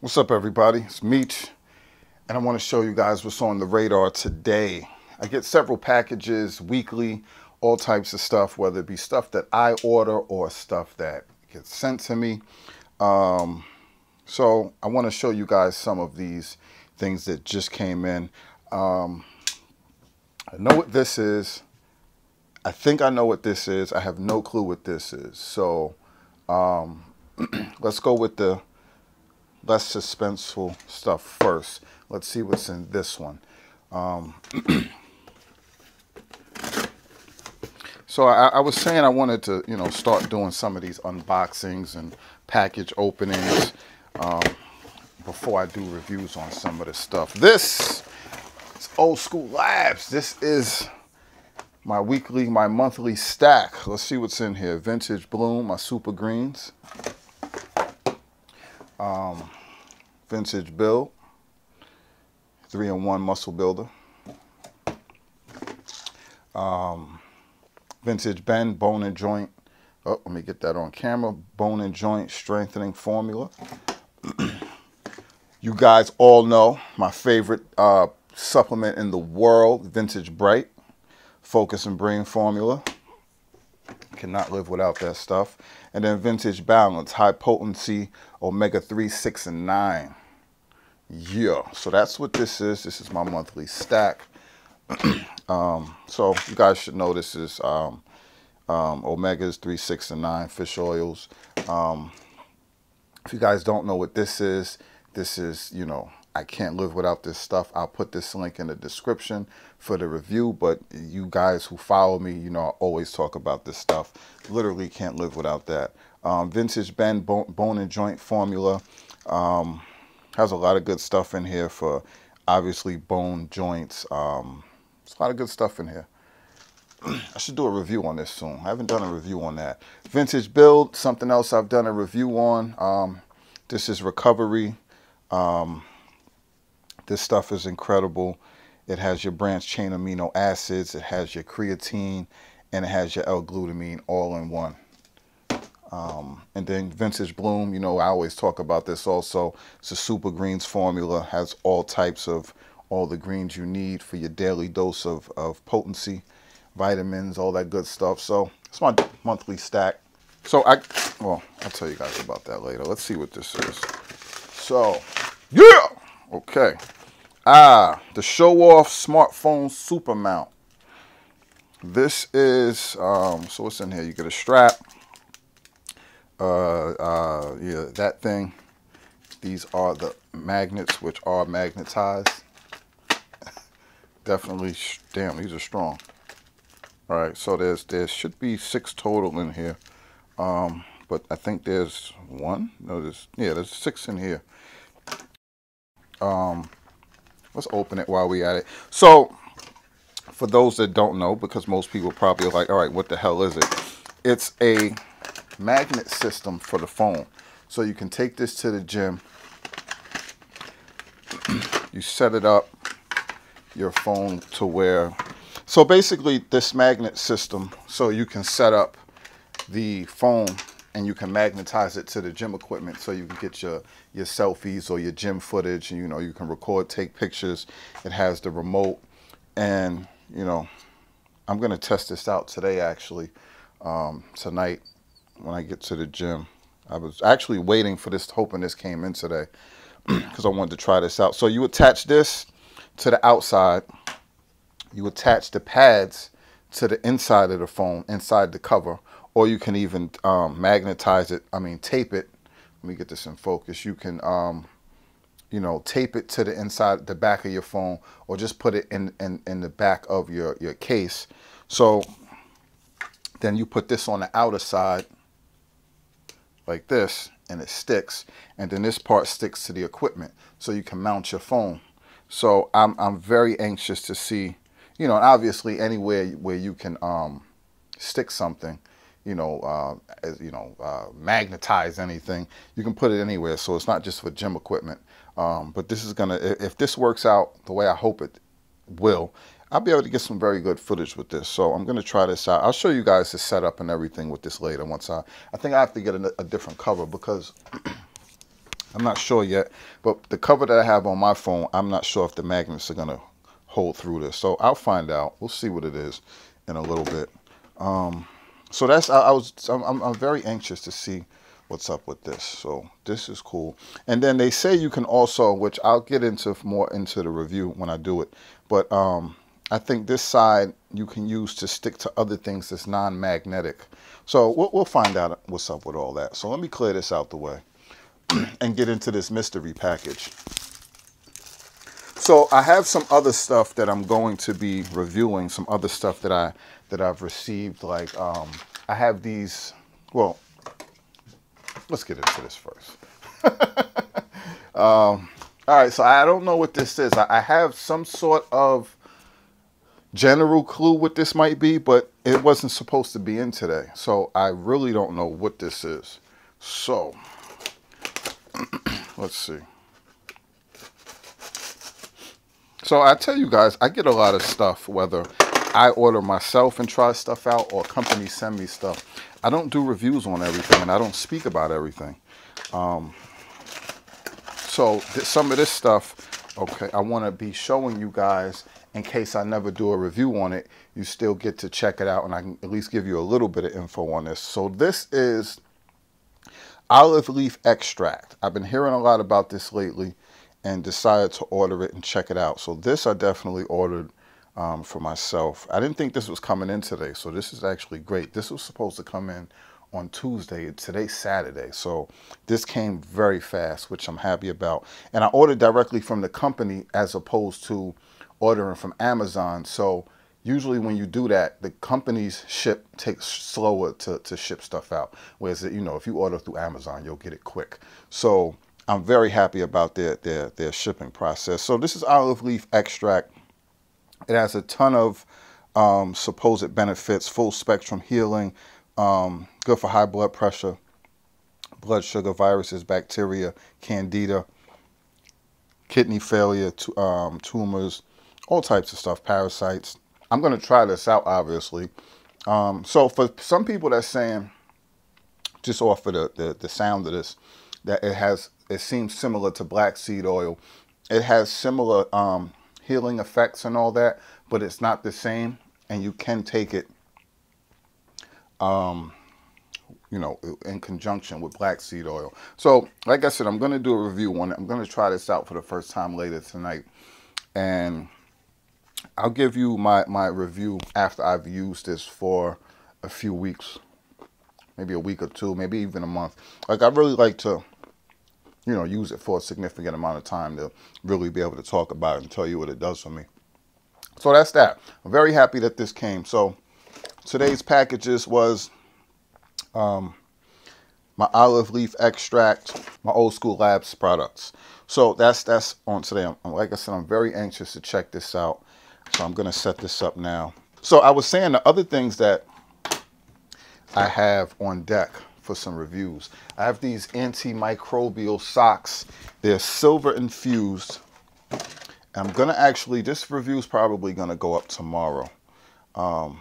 What's up, everybody? It's Meech, and I want to show you guys what's on the radar today. I get several packages weekly, all types of stuff, whether it be stuff that I order or stuff that gets sent to me. So I want to show you guys some of these things that just came in. I know what this is. I think I know what this is. I have no clue what this is. So let's go with the less suspenseful stuff first. Let's see what's in this one. So I was saying I wanted to, start doing some of these unboxings and package openings before I do reviews on some of this stuff. This is Old School Labs. This is my monthly stack. Let's see what's in here. Vintage Bloom, my Super Greens. Vintage Build, 3-in-1 Muscle Builder. Vintage Bend, Bone and Joint. Oh, let me get that on camera. Bone and Joint Strengthening Formula. You guys all know my favorite supplement in the world, Vintage Bright, Focus and Brain Formula. Cannot live without that stuff. And then Vintage Balance, High Potency, Omega-3, 6, and 9. Yeah, so that's what this is. This is my monthly stack. So you guys should know this is Omegas 3, 6, and 9 fish oils. If you guys don't know what this is, I can't live without this stuff. I'll put this link in the description for the review, but you guys who follow me, I always talk about this stuff. Literally can't live without that. Vintage Bend Bone and Joint Formula. Has a lot of good stuff in here for, obviously, bone, joints. There's a lot of good stuff in here. I should do a review on this soon. I haven't done a review on that. Vintage Build, something else I've done a review on. This is Recovery. This stuff is incredible. It has your branched chain amino acids, it has your creatine, and it has your L-glutamine all in one. And then Vintage Bloom, I always talk about this also. It's a Super Greens formula, has all types of, all the greens you need for your daily dose of potency, vitamins, all that good stuff. So it's my monthly stack. So I'll tell you guys about that later. Let's see what this is. So, yeah! Okay. The Show Off Smartphone Super Mount. This is, so what's in here? You get a strap. Yeah, that thing. These are the magnets, which are magnetized. Definitely, damn, these are strong. All right, so there should be 6 total in here. But I think there's 1. No, there's 6 in here. Let's open it while we at it. So, for those that don't know, because most people probably are like, all right, what the hell is it? It's a magnet system for the phone. So you can take this to the gym. You set it up, your phone to where, so basically this magnet system, so you can set up the phone and you can magnetize it to the gym equipment so you can get your selfies or your gym footage. You can record, take pictures. It has the remote. And, I'm going to test this out today, actually, tonight when I get to the gym. I was actually waiting for this, hoping this came in today because I wanted to try this out. So you attach this to the outside. You attach the pads to the inside of the phone, inside the cover. Or you can even magnetize it, tape it. Let me get this in focus. You can, tape it to the inside, the back of your phone, or just put it in the back of your case. So then you put this on the outer side, like this, and it sticks. And then this part sticks to the equipment, so you can mount your phone. So I'm very anxious to see, obviously anywhere where you can stick something. Magnetize anything. You can put it anywhere, so it's not just for gym equipment. But this is if this works out the way I hope it will, I'll be able to get some very good footage with this. So I'm gonna try this out. I'll show you guys the setup and everything with this later. I think I have to get a different cover because I'm not sure yet, but the cover that I have on my phone, I'm not sure if the magnets are gonna hold through this. So I'll find out. We'll see what it is in a little bit. So that's I'm very anxious to see what's up with this. So this is cool. And then they say you can also, which I'll get into more into the review when I do it, but I think this side you can use to stick to other things that's non-magnetic. So we'll find out what's up with all that. So let me clear this out the way and get into this mystery package. So I have some other stuff that I'm going to be reviewing, some other stuff that I've received. Like I have these. Well, let's get into this first. All right, so I don't know what this is. I have some sort of general clue what this might be, but it wasn't supposed to be in today. So I really don't know what this is. So let's see. So I tell you guys, I get a lot of stuff, whether I order myself and try stuff out or companies send me stuff. I don't do reviews on everything, and I don't speak about everything. So some of this stuff, okay, I want to be showing you guys in case I never do a review on it. You still get to check it out, and I can at least give you a little bit of info on this. So this is olive leaf extract. I've been hearing a lot about this lately and decided to order it and check it out. So this I definitely ordered for myself. I didn't think this was coming in today, so this is actually great. This was supposed to come in on Tuesday. Today's Saturday, so this came very fast, which I'm happy about. And I ordered directly from the company as opposed to ordering from Amazon. So usually when you do that, the company's ship takes slower to ship stuff out. Whereas, you know, if you order through Amazon, you'll get it quick. So I'm very happy about their shipping process. So this is olive leaf extract. It has a ton of supposed benefits: full spectrum healing, good for high blood pressure, blood sugar, viruses, bacteria, candida, kidney failure, tumors, all types of stuff, parasites. I'm going to try this out, obviously. So for some people that's saying, just off of the sound of this, that it seems similar to black seed oil. It has similar healing effects and all that, but it's not the same. And you can take it, you know, in conjunction with black seed oil. So, like I said, I'm going to do a review on it. I'm going to try this out for the first time later tonight, and I'll give you my review after I've used this for a few weeks, maybe a week or two, maybe even a month. Like, I really like to, you know, use it for a significant amount of time to really be able to talk about it and tell you what it does for me. So that's that. I'm very happy that this came. So today's packages was my olive leaf extract, my Old School Labs products. So that's on today. Like I said, I'm very anxious to check this out. So I'm going to set this up now. So I was saying the other things that I have on deck for some reviews. I have these antimicrobial socks. They're silver infused. I'm going to actually, this review is probably going to go up tomorrow. I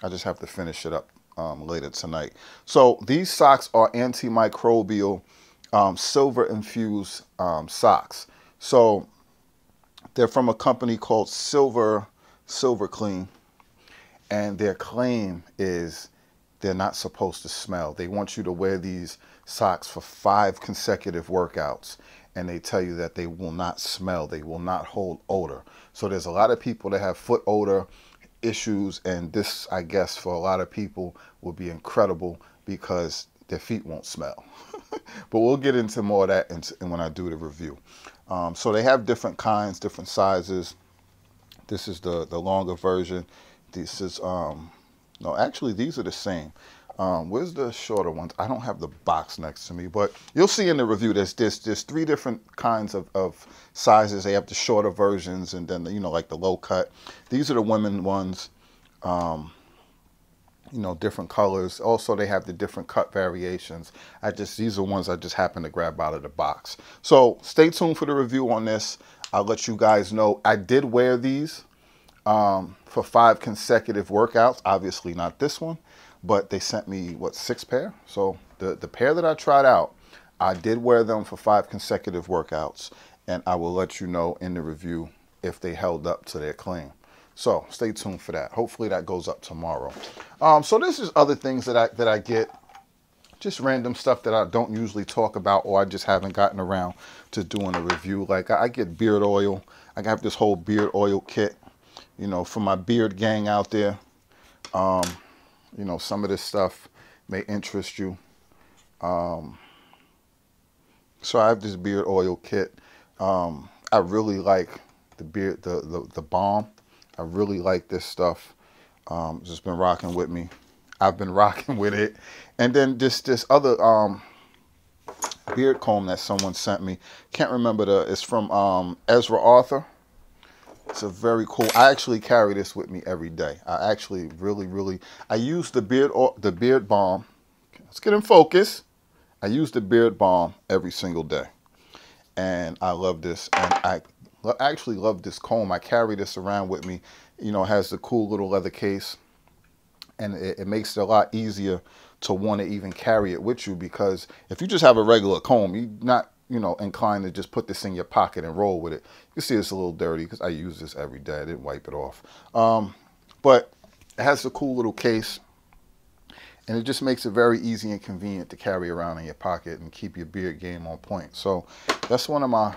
just have to finish it up later tonight. So these socks are antimicrobial silver infused socks. So they're from a company called Silver Clean, and their claim is they're not supposed to smell. They want you to wear these socks for 5 consecutive workouts, and they tell you that they will not smell, they will not hold odor. So there's a lot of people that have foot odor issues, and this, I guess, for a lot of people will be incredible because their feet won't smell. But we'll get into more of that when I do the review. So they have different kinds, different sizes. This is the longer version. This is, no, actually these are the same. Where's the shorter ones? I don't have the box next to me, but you'll see in the review there's 3 different kinds of sizes. They have the shorter versions, and then, you know, like the low cut. These are the women ones. You know, different colors. Also, they have the different cut variations. These are ones I just happened to grab out of the box. So stay tuned for the review on this. I'll let you guys know. I did wear these for 5 consecutive workouts. Obviously not this one, but they sent me, what, 6 pair? So the pair that I tried out, I did wear them for 5 consecutive workouts, and I will let you know in the review if they held up to their claim. So stay tuned for that. Hopefully that goes up tomorrow. So this is other things that I get, just random stuff that I don't usually talk about, or I just haven't gotten around to doing a review. Like I get beard oil. I have this whole beard oil kit, you know, for my beard gang out there. You know, some of this stuff may interest you. So I have this beard oil kit. I really like the balm. I really like this stuff. It's just been rocking with me. I've been rocking with it. And then this other beard comb that someone sent me. Can't remember it's from Ezra Arthur. It's a very cool. I actually carry this with me every day. I actually I use the beard balm. Let's get in focus. I use the beard balm every single day, and I love this. And I actually love this comb. I carry this around with me. You know, it has the cool little leather case, and it makes it a lot easier to want to even carry it with you, because if you just have a regular comb, you're not, you know, inclined to just put this in your pocket and roll with it. You see it's a little dirty because I use this every day. I didn't wipe it off. But it has a cool little case, and it just makes it very easy and convenient to carry around in your pocket and keep your beard game on point. So that's one of my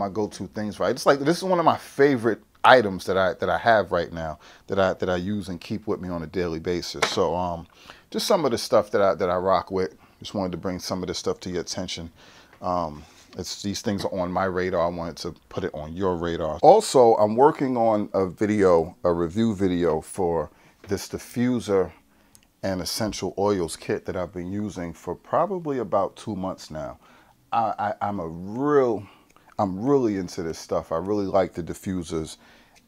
go-to things, right? It's like, this is one of my favorite items that I have right now that I use and keep with me on a daily basis. So just some of the stuff that I rock with. Just wanted to bring some of this stuff to your attention. These things are on my radar. I wanted to put it on your radar. Also, I'm working on a review video for this diffuser and essential oils kit that I've been using for probably about 2 months now. I'm really into this stuff. I really like the diffusers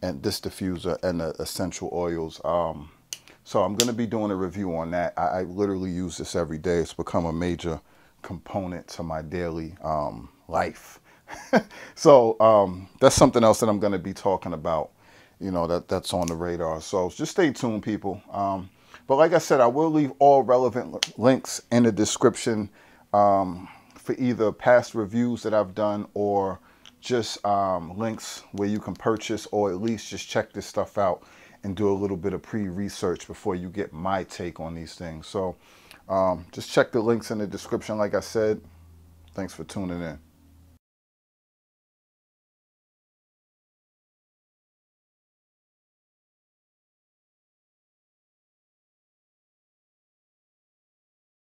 and this diffuser and the essential oils. So I'm going to be doing a review on that. I literally use this every day. It's become a major component to my daily life. So that's something else that I'm going to be talking about, you know, that's on the radar. So just stay tuned, people. But like I said, I will leave all relevant links in the description for either past reviews that I've done, or just links where you can purchase, or at least just check this stuff out and do a little bit of pre-research before you get my take on these things. So just check the links in the description. Like I said, thanks for tuning in.